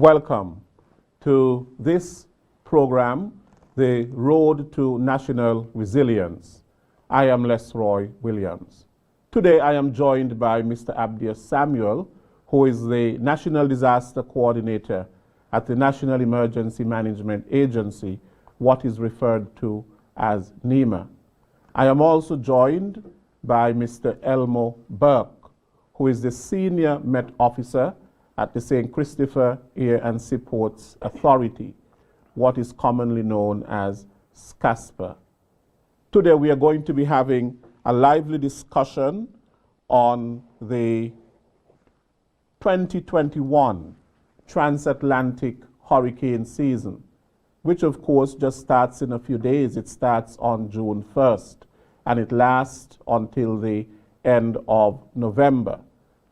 Welcome to this program, The Road to National Resilience. I am Lesroy Williams. Today I am joined by Mr. Abdias Samuel, who is the National Disaster Coordinator at the National Emergency Management Agency, what is referred to as Nema. I am also joined by Mr. Elmo Burke, who is the Senior Met Officer at the St. Christopher Air and Seaports Authority, what is commonly known as SCASPA. Today we are going to be having a lively discussion on the 2021 transatlantic hurricane season, which of course just starts in a few days. It starts on June 1st and it lasts until the end of November.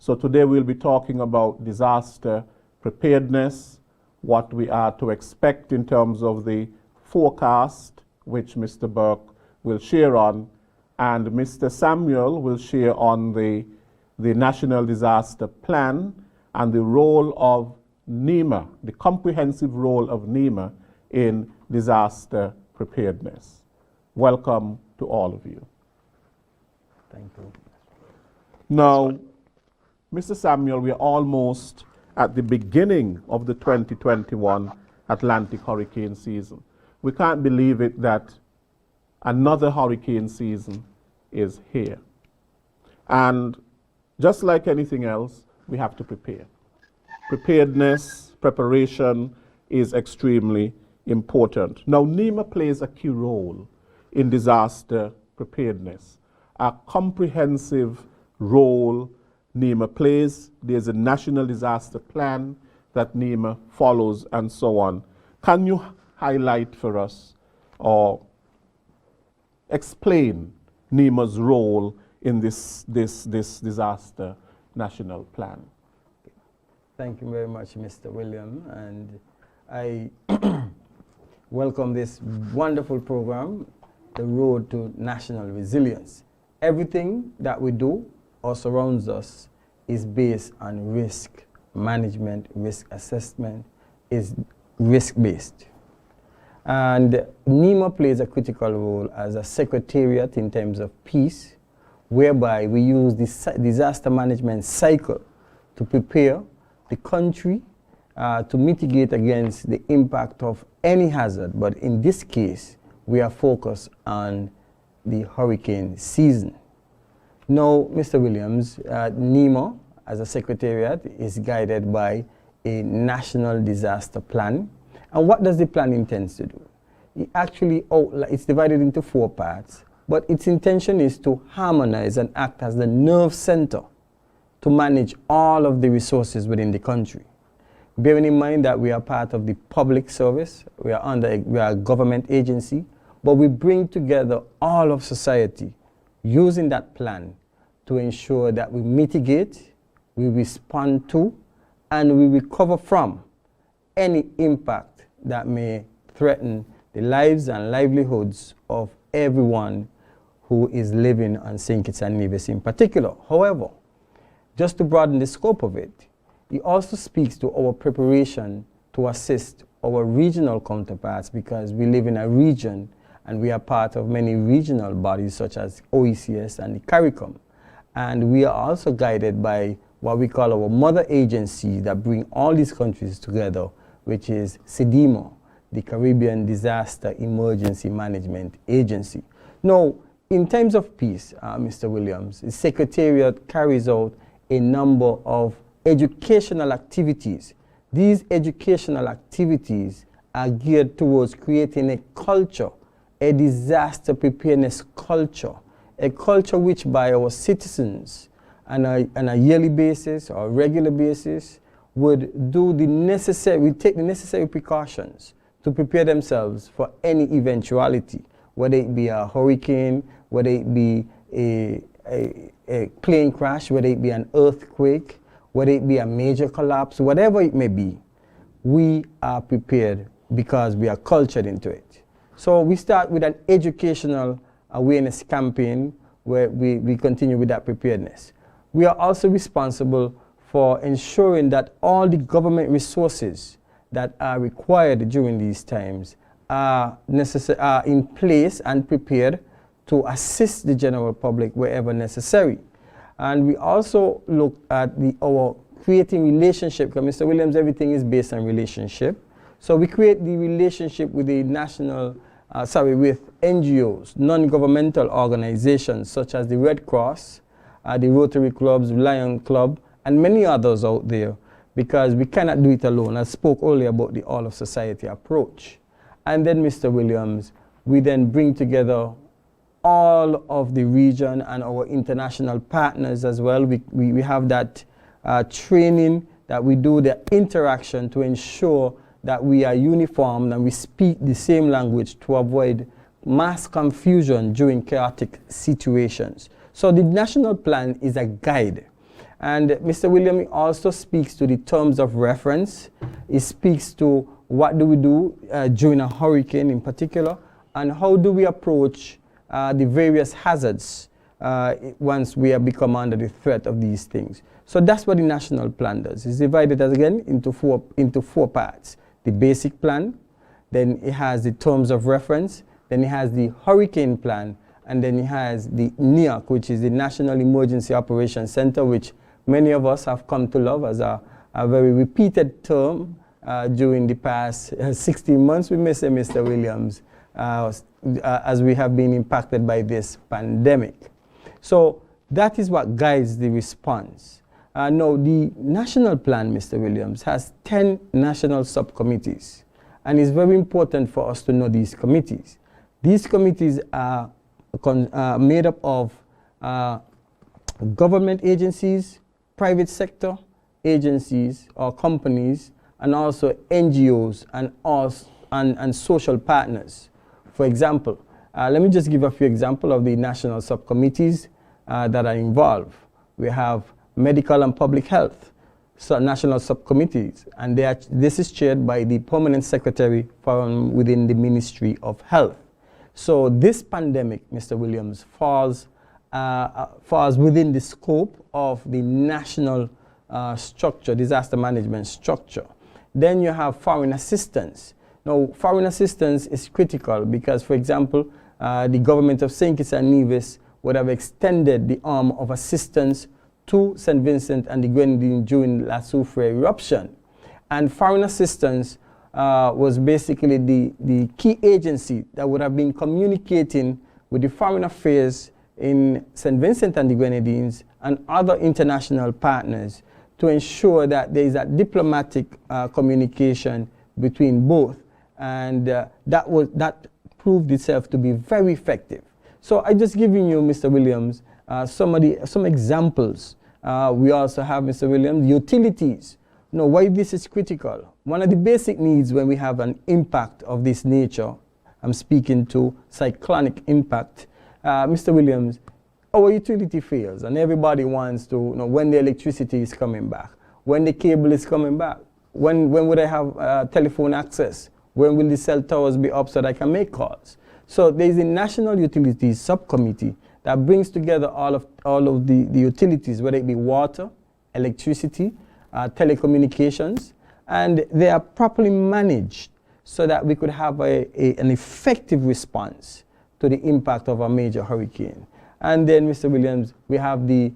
So today we'll be talking about disaster preparedness, what we are to expect in terms of the forecast, which Mr. Burke will share on, and Mr. Samuel will share on the National Disaster Plan and the role of Nema, the comprehensive role of Nema in disaster preparedness. Welcome to all of you. Thank you. Now, Mr. Samuel, we are almost at the beginning of the 2021 Atlantic hurricane season. We can't believe it that another hurricane season is here. And just like anything else, we have to prepare. Preparation is extremely important. Now, Nema plays a key role in disaster preparedness. A comprehensive role Nema plays. There's a national disaster plan that Nema follows and so on. Can you highlight for us or explain Nema's role in this disaster national plan? Thank you very much, Mr. William, and I welcome this wonderful program, The Road to National Resilience. Everything that we do or surrounds us is based on risk management, risk assessment, is risk-based. And Nema plays a critical role as a secretariat in terms of peace, whereby we use this disaster management cycle to prepare the country to mitigate against the impact of any hazard. But in this case, we are focused on the hurricane season. Now, Mr. Williams, Nema, as a secretariat, is guided by a national disaster plan. And what does the plan intend to do? It actually, it's divided into 4 parts, but its intention is to harmonize and act as the nerve center to manage all of the resources within the country. Bearing in mind that we are part of the public service, we are a government agency, but we bring together all of society using that plan to ensure that we mitigate, we respond to, and we recover from any impact that may threaten the lives and livelihoods of everyone who is living on St. Kitts and Nevis in particular. However, just to broaden the scope of it, it also speaks to our preparation to assist our regional counterparts, because we live in a region and we are part of many regional bodies such as OECS and the CARICOM. And we are also guided by what we call our mother agency that bring all these countries together, which is CDEMA, the Caribbean Disaster Emergency Management Agency. Now, in terms of peace, Mr. Williams, the Secretariat carries out a number of educational activities. These educational activities are geared towards creating a culture, a disaster preparedness culture, a culture which by our citizens on a yearly basis or regular basis would take the necessary precautions to prepare themselves for any eventuality, whether it be a hurricane, whether it be a plane crash, whether it be an earthquake, whether it be a major collapse, whatever it may be. We are prepared because we are cultured into it. So we start with an educational awareness campaign where we continue with that preparedness. We are also responsible for ensuring that all the government resources that are required during these times are in place and prepared to assist the general public wherever necessary. And we also look at our creating relationship, because Mr. Williams, everything is based on relationship. So we create the relationship with the with NGOs, non-governmental organizations such as the Red Cross, the Rotary Clubs, Lion Club, and many others out there, because we cannot do it alone. I spoke earlier about the all of society approach. And then, Mr. Williams, we then bring together all of the region and our international partners as well. We have that training, that we do the interaction to ensure that we are uniformed and we speak the same language to avoid mass confusion during chaotic situations. So the national plan is a guide. And Mr. William also speaks to the terms of reference. It speaks to what do we do during a hurricane in particular, and how do we approach the various hazards once we have become under the threat of these things. So that's what the national plan does. It's divided again into four parts. The basic plan, then it has the terms of reference, then it has the hurricane plan, and then it has the NEOC, which is the National Emergency Operations Center, which many of us have come to love as a very repeated term during the past 16 months, we may say, Mr. Williams, as we have been impacted by this pandemic. So that is what guides the response. Now, the national plan, Mr. Williams, has 10 national subcommittees, and it's very important for us to know these committees. These committees are made up of government agencies, private sector agencies or companies, and also NGOs and social partners. For example, let me just give a few examples of the national subcommittees that are involved. We have medical and public health, so national subcommittees, and this is chaired by the permanent secretary from within the Ministry of Health. So this pandemic, Mr. Williams, falls within the scope of the national structure, disaster management structure. Then you have foreign assistance. Now, foreign assistance is critical because, for example, the government of St. Kitts and Nevis would have extended the arm of assistance to St. Vincent and the Grenadines during La Soufrière eruption. And foreign assistance was basically the key agency that would have been communicating with the foreign affairs in St. Vincent and the Grenadines and other international partners to ensure that there is a diplomatic communication between both. And that proved itself to be very effective. So I just giving you, Mr. Williams, some examples. We also have, Mr. Williams, utilities. You know, why this is critical. One of the basic needs when we have an impact of this nature, I'm speaking to cyclonic impact, Mr. Williams, our utility fails and everybody wants to know when the electricity is coming back, when the cable is coming back, when would I have telephone access, when will the cell towers be up so that I can make calls. So there is a National Utilities Subcommittee that brings together all of the utilities, whether it be water, electricity, telecommunications, and they are properly managed so that we could have an effective response to the impact of a major hurricane. And then, Mr. Williams, we have the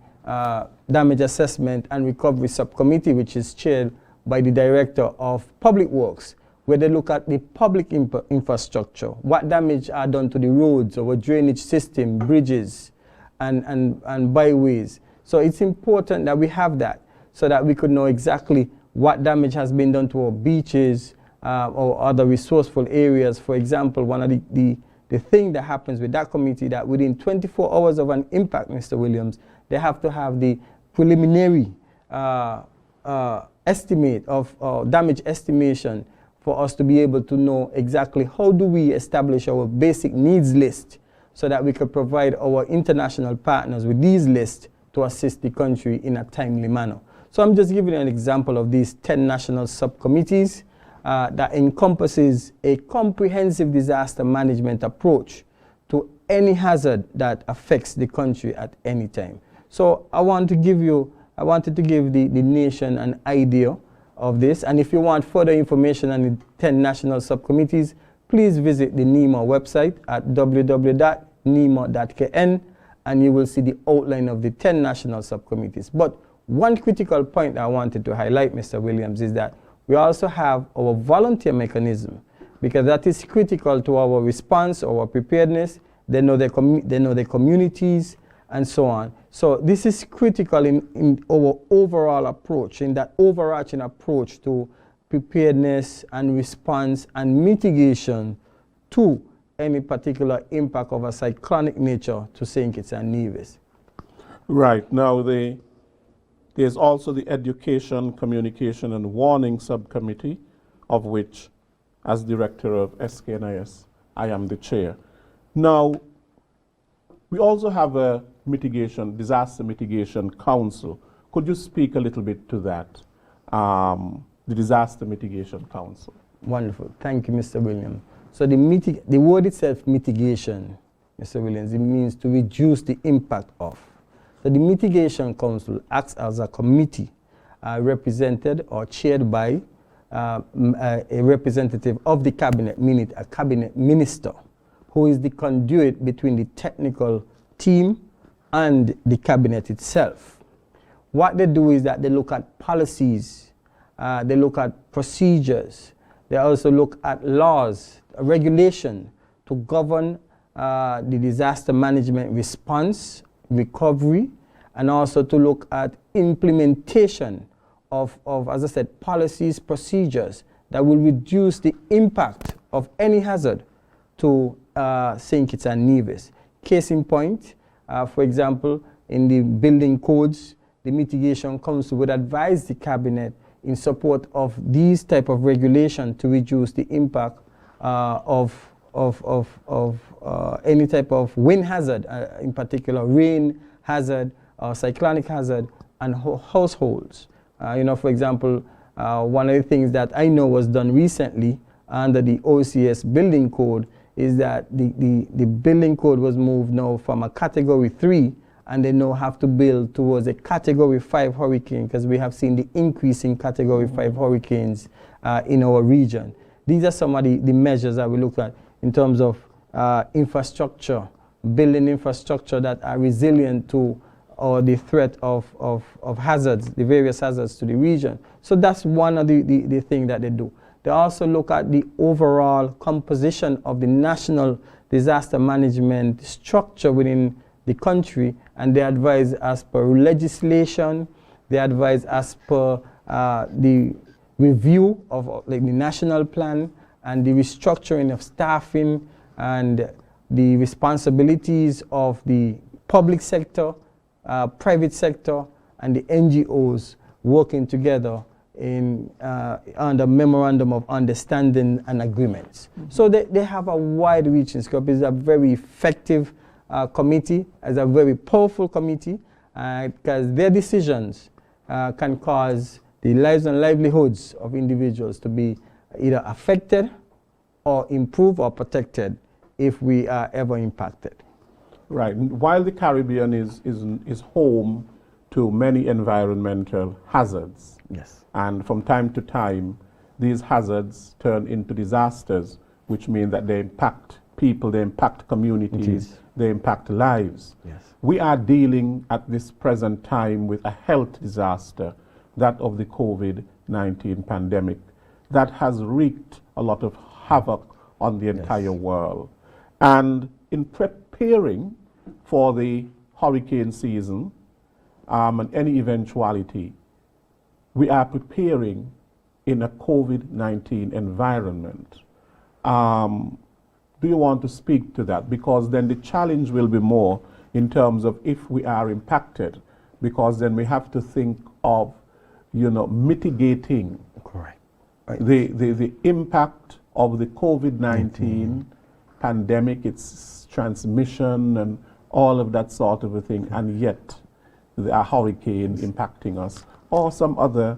Damage Assessment and Recovery Subcommittee, which is chaired by the Director of Public Works, where they look at the public infrastructure, what damage are done to the roads, our drainage system, bridges, and byways. So it's important that we have that so that we could know exactly what damage has been done to our beaches or other resourceful areas. For example, one of the thing that happens with that committee, that within 24 hours of an impact, Mr. Williams, they have to have the preliminary estimate of damage estimation for us to be able to know exactly how do we establish our basic needs list so that we could provide our international partners with these lists to assist the country in a timely manner. So I'm just giving you an example of these 10 national subcommittees that encompasses a comprehensive disaster management approach to any hazard that affects the country at any time. So I wanted to give the nation an idea of this. And if you want further information on the 10 national subcommittees, please visit the Nema website at www.nema.kn, and you will see the outline of the 10 national subcommittees. But one critical point I wanted to highlight, Mr. Williams, is that we also have our volunteer mechanism, because that is critical to our response, our preparedness. They know their communities, and so on. So this is critical in our overall approach, in that overarching approach to preparedness and response and mitigation to any particular impact of a cyclonic nature to St. Kitts and Nevis. Right. Now, there's also the Education, Communication and Warning Subcommittee, of which, as Director of SCASPA, I am the chair. Now, we also have a Disaster Mitigation Council. Could you speak a little bit to that, the Disaster Mitigation Council? Wonderful. Thank you, Mr. Williams. So the word itself, mitigation, Mr. Williams, it means to reduce the impact of. So the Mitigation Council acts as a committee represented or chaired by a representative of the cabinet, meaning a cabinet minister, who is the conduit between the technical team and the cabinet itself. What they do is that they look at policies, they look at procedures, they also look at laws, regulation to govern the disaster management response, recovery, and also to look at implementation of, as I said, policies, procedures that will reduce the impact of any hazard to St. Kitts and Nevis. Case in point, for example, in the building codes, the Mitigation Council would advise the cabinet in support of these type of regulation to reduce the impact of any type of wind hazard, in particular rain hazard, cyclonic hazard, and households. For example, one of the things that I know was done recently under the OCS building code is that the building code was moved now from a category 3, and they now have to build towards a category 5 hurricane, because we have seen the increase in category 5 hurricanes in our region. These are some of the measures that we look at in terms of infrastructure, building infrastructure that are resilient to the threat of hazards, the various hazards to the region. So that's one of the things that they do. They also look at the overall composition of the national disaster management structure within the country, and they advise as per legislation, they advise as per the review of the national plan and the restructuring of staffing and the responsibilities of the public sector, private sector, and the NGOs working together in under memorandum of understanding and agreements. Mm-hmm. So they have a wide-reaching scope. It's a very effective committee, it's a very powerful committee, because their decisions can cause the lives and livelihoods of individuals to be either affected or improved or protected if we are ever impacted. Right. While the Caribbean is home to many environmental hazards, yes, and from time to time, these hazards turn into disasters, which mean that they impact people, they impact communities, they impact lives. Yes. We are dealing at this present time with a health disaster, that of the COVID-19 pandemic, that has wreaked a lot of havoc on the entire world. And in preparing for the hurricane season and any eventuality, we are preparing in a COVID-19 environment. Do you want to speak to that? Because then the challenge will be more in terms of if we are impacted, because then we have to think of, mitigating the impact of the COVID-19 pandemic, its transmission and all of that sort of a thing, and yet a hurricane impacting us or some other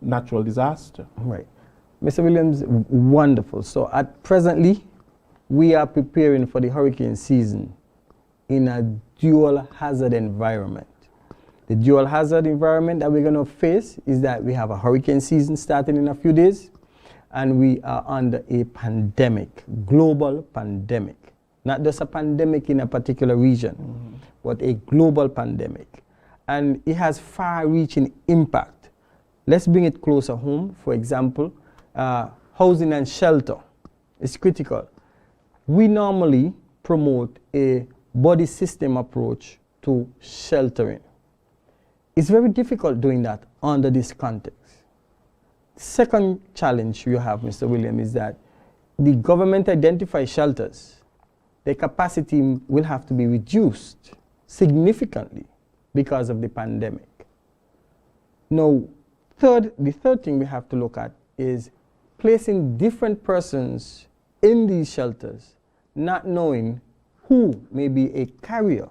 natural disaster. Right. Mr. Williams, wonderful. So presently, we are preparing for the hurricane season in a dual hazard environment. The dual hazard environment that we're going to face is that we have a hurricane season starting in a few days, and we are under a pandemic, global pandemic. Not just a pandemic in a particular region, but a global pandemic. And it has far-reaching impact. Let's bring it closer home. For example, housing and shelter is critical. We normally promote a body system approach to sheltering. It's very difficult doing that under this context. Second challenge you have, Mr. William, is that the government identifies shelters. Their capacity will have to be reduced significantly because of the pandemic. Now, the third thing we have to look at is placing different persons in these shelters, not knowing who may be a carrier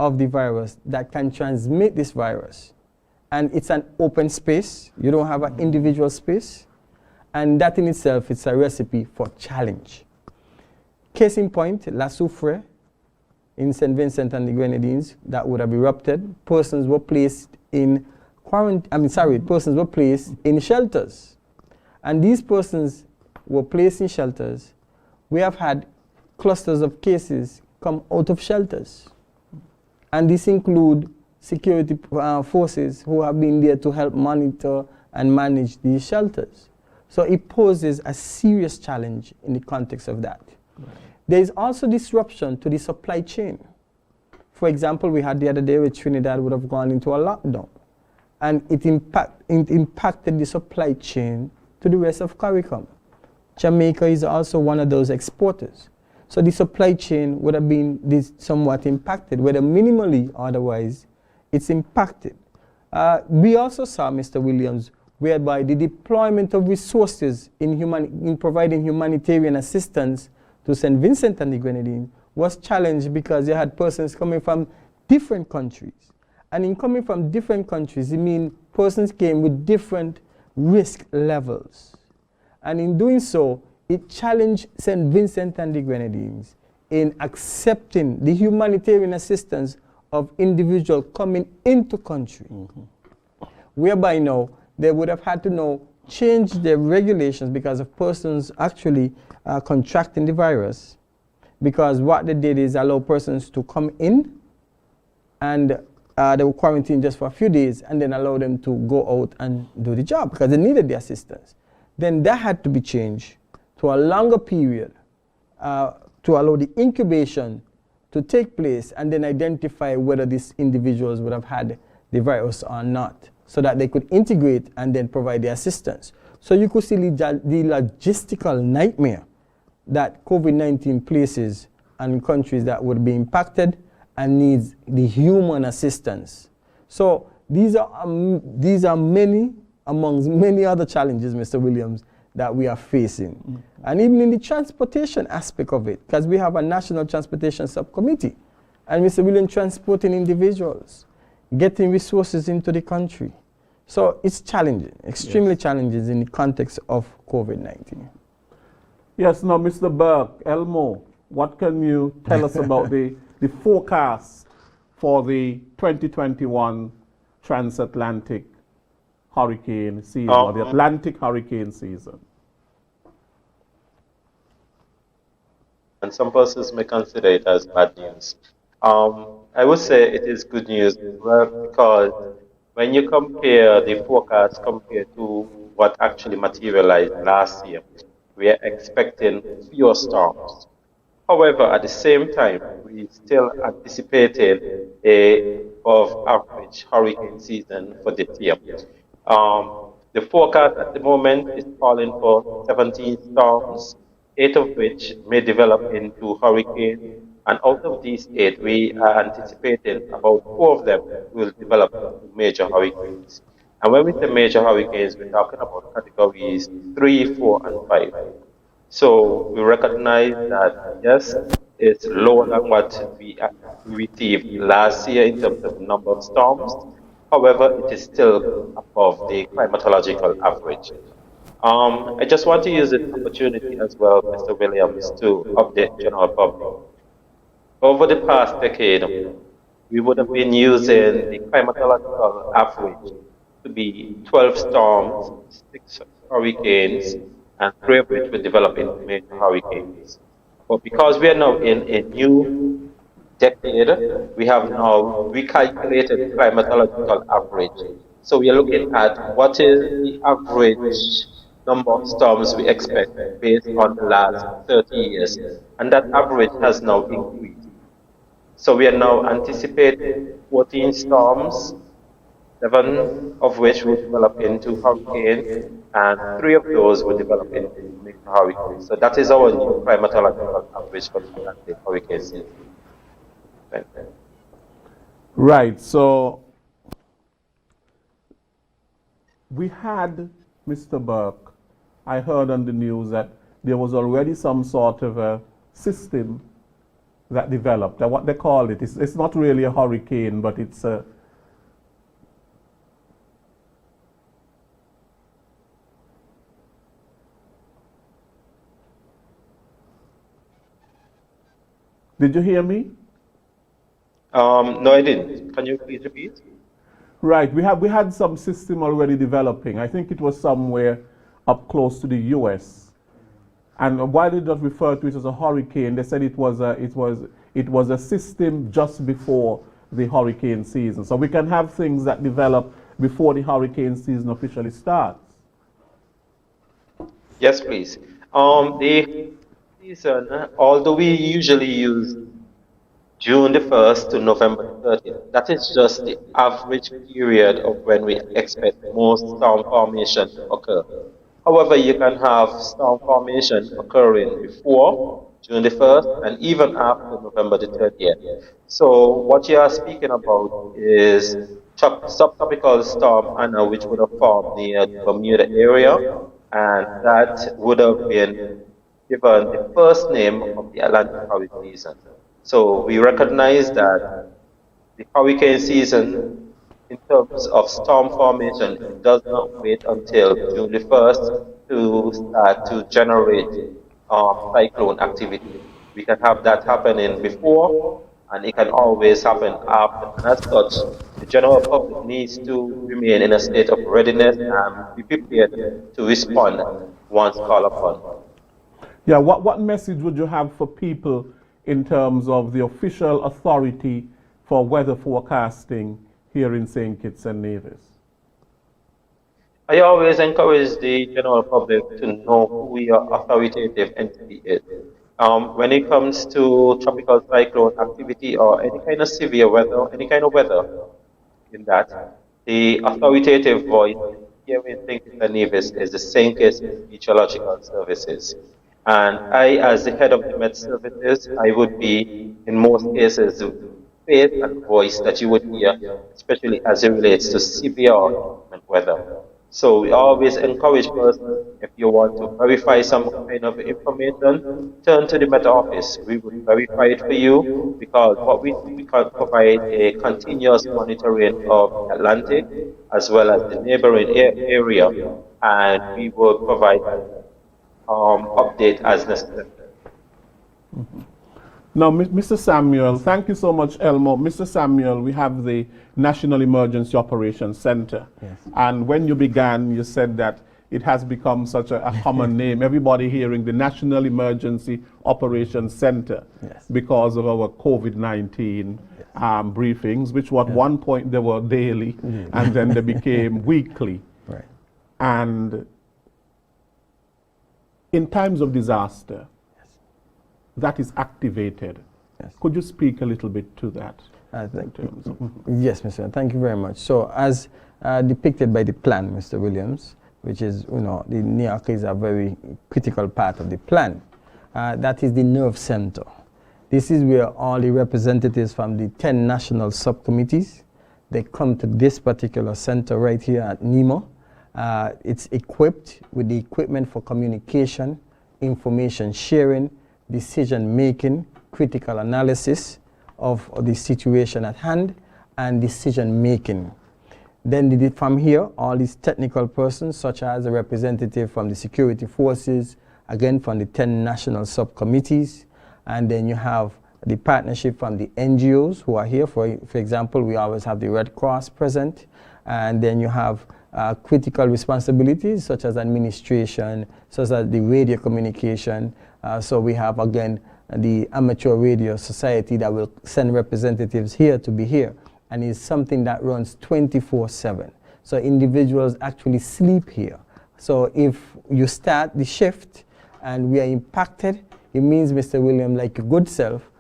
of the virus that can transmit this virus. And it's an open space. You don't have an individual space. And that in itself is a recipe for challenge. Case in point, La Soufre in St. Vincent and the Grenadines that would have erupted. Persons were placed in persons were placed in shelters. And these persons were placed in shelters. We have had clusters of cases come out of shelters. And this include security forces who have been there to help monitor and manage these shelters. So it poses a serious challenge in the context of that. Right. There is also disruption to the supply chain. For example, we had the other day where Trinidad would have gone into a lockdown. And it impacted the supply chain to the rest of CARICOM. Jamaica is also one of those exporters. So the supply chain would have been somewhat impacted, whether minimally or otherwise, it's impacted. We also saw, Mr. Williams, whereby the deployment of resources in providing humanitarian assistance to St. Vincent and the Grenadines was challenged because you had persons coming from different countries. And in coming from different countries, it means persons came with different risk levels. And in doing so, it challenged St. Vincent and the Grenadines in accepting the humanitarian assistance of individuals coming into country. Whereby now, they would have had to now change their regulations because of persons actually contracting the virus. Because what they did is allow persons to come in and they were quarantined just for a few days and then allow them to go out and do the job because they needed the assistance. Then that had to be changed to a longer period to allow the incubation to take place and then identify whether these individuals would have had the virus or not so that they could integrate and then provide the assistance. So you could see the logistical nightmare that COVID-19 places on countries that would be impacted and needs the human assistance. So these are many amongst many other challenges, Mr. Williams, that we are facing. And even in the transportation aspect of it, because we have a national transportation subcommittee, and Mr. Williams transporting individuals, getting resources into the country. So it's challenging, extremely challenging in the context of COVID-19. Yes, now Mr. Burke, Elmo, what can you tell us about the forecast for the 2021 transatlantic hurricane season, or the Atlantic hurricane season? And some persons may consider it as bad news. I would say it is good news because when you compare the forecast compared to what actually materialized last year, we are expecting fewer storms. However, at the same time, we still anticipated a above-average hurricane season for this year. The forecast at the moment is calling for 17 storms, 8 of which may develop into hurricanes. And out of these 8, we are anticipating about 4 of them will develop into major hurricanes. And when we say major hurricanes, we're talking about categories 3, 4, and 5. So we recognize that, yes, it's lower than what we received last year in terms of number of storms. However, it is still above the climatological average. I just want to use this opportunity as well, Mr. Williams, to update general public. Over the past decade, we would have been using the climatological average to be 12 storms, 6 hurricanes, and 3 of which will develop into major hurricanes. But because we are now in a new decade, we have now recalculated the climatological average. So we are looking at what is the average number of storms we expect based on the last 30 years. And that average has now increased. So we are now anticipating 14 storms, 7 of which will develop into hurricanes, and 3 of those will develop into major hurricanes. So that is our new climatological average for the Atlantic hurricane season. Right. So we had Mr. Burke. I heard on the news that there was already some sort of a system that developed. What they call it, it's not really a hurricane, but it's a Did you hear me? No, I didn't. Can you please repeat? Right. We had some system already developing. I think it was somewhere up close to the U.S. And why did they not refer to it as a hurricane? They said it was a system just before the hurricane season. So we can have things that develop before the hurricane season officially starts. Yes, please. The season, although we usually use June the 1st to November the 30th, that is just the average period of when we expect most storm formation to occur. However, you can have storm formation occurring before June the 1st and even after November the 30th. So what you are speaking about is subtropical storm Anna, which would have formed near the Bermuda area, and that would have been given the first name of the Atlantic hurricane season. So we recognize that the hurricane season, in terms of storm formation, it does not wait until June the 1st to start to generate cyclone activity. We can have that happening before, and it can always happen after. And as such, the general public needs to remain in a state of readiness and be prepared to respond once called upon. Yeah, what message would you have for people in terms of the official authority for weather forecasting here in St. Kitts and Nevis? I always encourage the general public to know who your authoritative entity is. When it comes to tropical cyclone activity or any kind of severe weather, any kind of weather in that, the authoritative voice here in St. Kitts and Nevis is the St. Kitts Meteorological Services. And I, as the head of the Met Services, I would be, in most cases, the face and voice that you would hear, especially as it relates to severe weather. So we always encourage persons, if you want to verify some kind of information, turn to the Met Office. We will verify it for you because what we can provide a continuous monitoring of the Atlantic as well as the neighboring area, and we will provide update as necessary. Mm-hmm. Now, Mr. Samuel, thank you so much, Elmo. Mr. Samuel, we have the National Emergency Operations Center. Yes. And when you began, you said that it has become such a common name. Everybody hearing the National Emergency Operations Center, yes, because of our COVID-19 yes, briefings, which at one point they were daily, and then they became weekly. Right. And in times of disaster, that is activated. Yes. Could you speak a little bit to that? Yes, Mr. Thank you very much. So as depicted by the plan, Mr. Williams, which is, the NEAC is a very critical part of the plan. That is the nerve center. This is where all the representatives from the 10 national subcommittees, they come to this particular center right here at Nema. It's equipped with the equipment for communication, information sharing, decision making, critical analysis of the situation at hand, and decision making. Then from here, all these technical persons, such as a representative from the security forces, again from the 10 national subcommittees, and then you have the partnership from the NGOs who are here. For example, we always have the Red Cross present, and then you have critical responsibilities such as administration, such as the radio communication. So we have, again, the Amateur Radio Society that will send representatives here to be here, and it's something that runs 24/7. So individuals actually sleep here. So if you start the shift and we are impacted, it means, Mr. William, like your good self,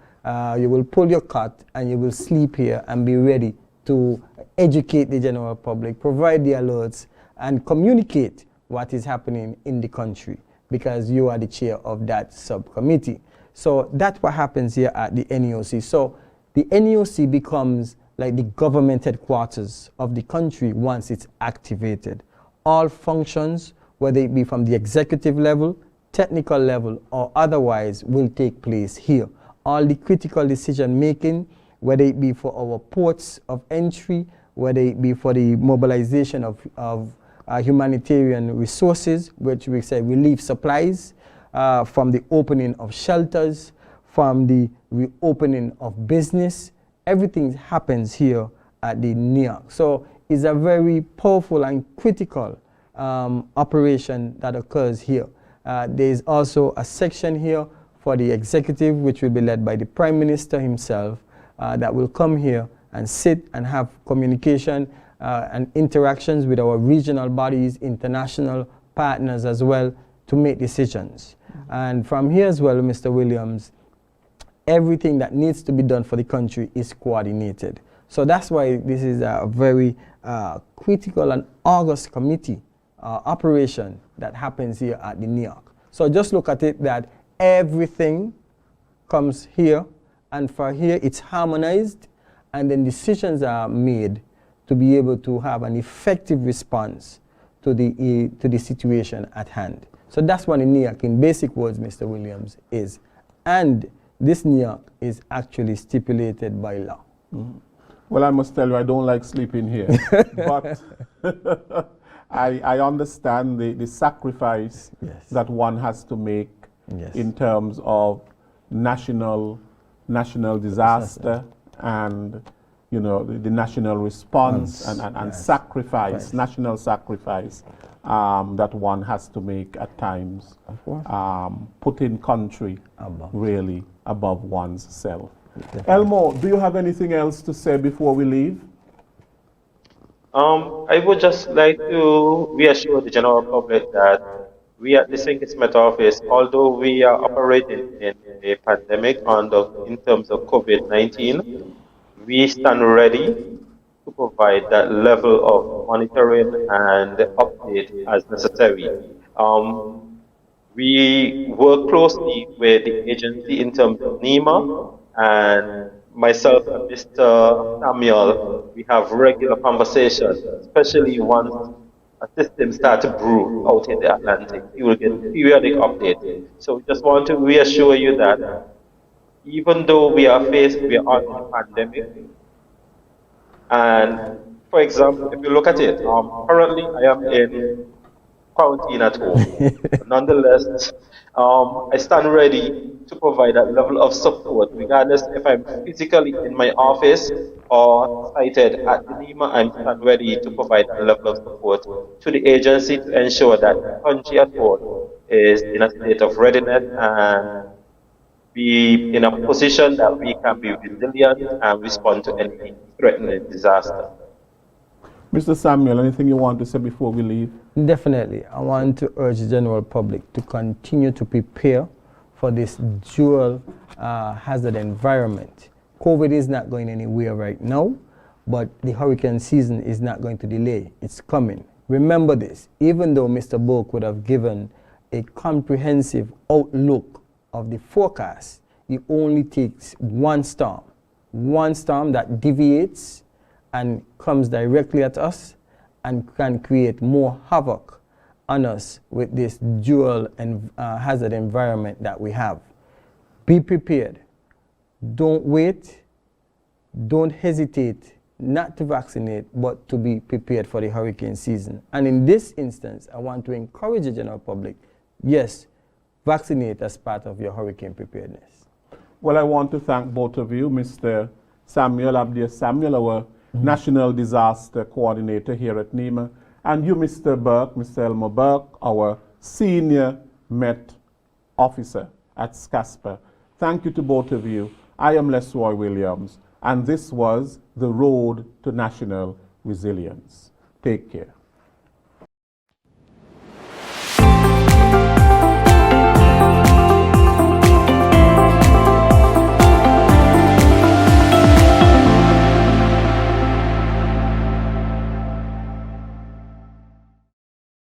you will pull your cot and you will sleep here and be ready to educate the general public, provide the alerts, and communicate what is happening in the country, because you are the chair of that subcommittee. So that's what happens here at the NEOC. So the NEOC becomes like the government headquarters of the country once it's activated. All functions, whether it be from the executive level, technical level, or otherwise, will take place here. All the critical decision making, whether it be for our ports of entry, whether it be for the mobilization of humanitarian resources, which we say relief supplies, from the opening of shelters, from the reopening of business, everything happens here at the NEOC. So it's a very powerful and critical operation that occurs here. There is also a section here for the executive, which will be led by the Prime Minister himself, that will come here and sit and have communication and interactions with our regional bodies, international partners as well, to make decisions. And from here as well, Mr. Williams, everything that needs to be done for the country is coordinated. So that's why this is a very critical and august committee operation that happens here at the NEOC. So just look at it that everything comes here, and for here it's harmonized, and then decisions are made to be able to have an effective response to the situation at hand. So that's what the NEOC, in basic words, Mr. Williams, is. And this NEOC is actually stipulated by law. Mm-hmm. Well, I must tell you, I don't like sleeping here. But I understand the sacrifice Yes. that one has to make Yes. in terms of national disaster and, you know, the national response and Yes. sacrifice, Right. national sacrifice that one has to make at times, Of course. putting country Above. really above one's self. Definitely. Elmo, do you have anything else to say before we leave? I would just like to reassure the general public that we at the SCASPA office, although we are operating in a pandemic in terms of COVID-19, we stand ready to provide that level of monitoring and update as necessary. We work closely with the agency in terms of Nema, and myself and Mr. Samuel, we have regular conversations, especially once a system starts to brew out in the Atlantic. You will get periodic updates. So we just want to reassure you that even though we are on a pandemic, and for example, if you look at it, currently I am in quarantine at home. Nonetheless, I stand ready to provide that level of support, regardless if I'm physically in my office or sited at the Nema. I'm stand ready to provide that level of support to the agency to ensure that the country at home is in a state of readiness and be in a position that we can be resilient and respond to any threatening disaster. Mr. Samuel, anything you want to say before we leave? Definitely. I want to urge the general public to continue to prepare for this dual hazard environment. COVID is not going anywhere right now, but the hurricane season is not going to delay. It's coming. Remember this, even though Mr. Burke would have given a comprehensive outlook of the forecast, it only takes one storm that deviates and comes directly at us and can create more havoc on us with this dual hazard environment that we have. Be prepared. Don't wait. Don't hesitate not to vaccinate, but to be prepared for the hurricane season. And in this instance, I want to encourage the general public, yes, vaccinate as part of your hurricane preparedness. Well, I want to thank both of you, Mr. Samuel Abdias, our National Disaster Coordinator here at Nema, and you, Mr. Burke, Mr. Elmo Burke, our Senior Met Officer at SCASPA. Thank you to both of you. I am Lesroy Williams, and this was The Road to National Resilience. Take care.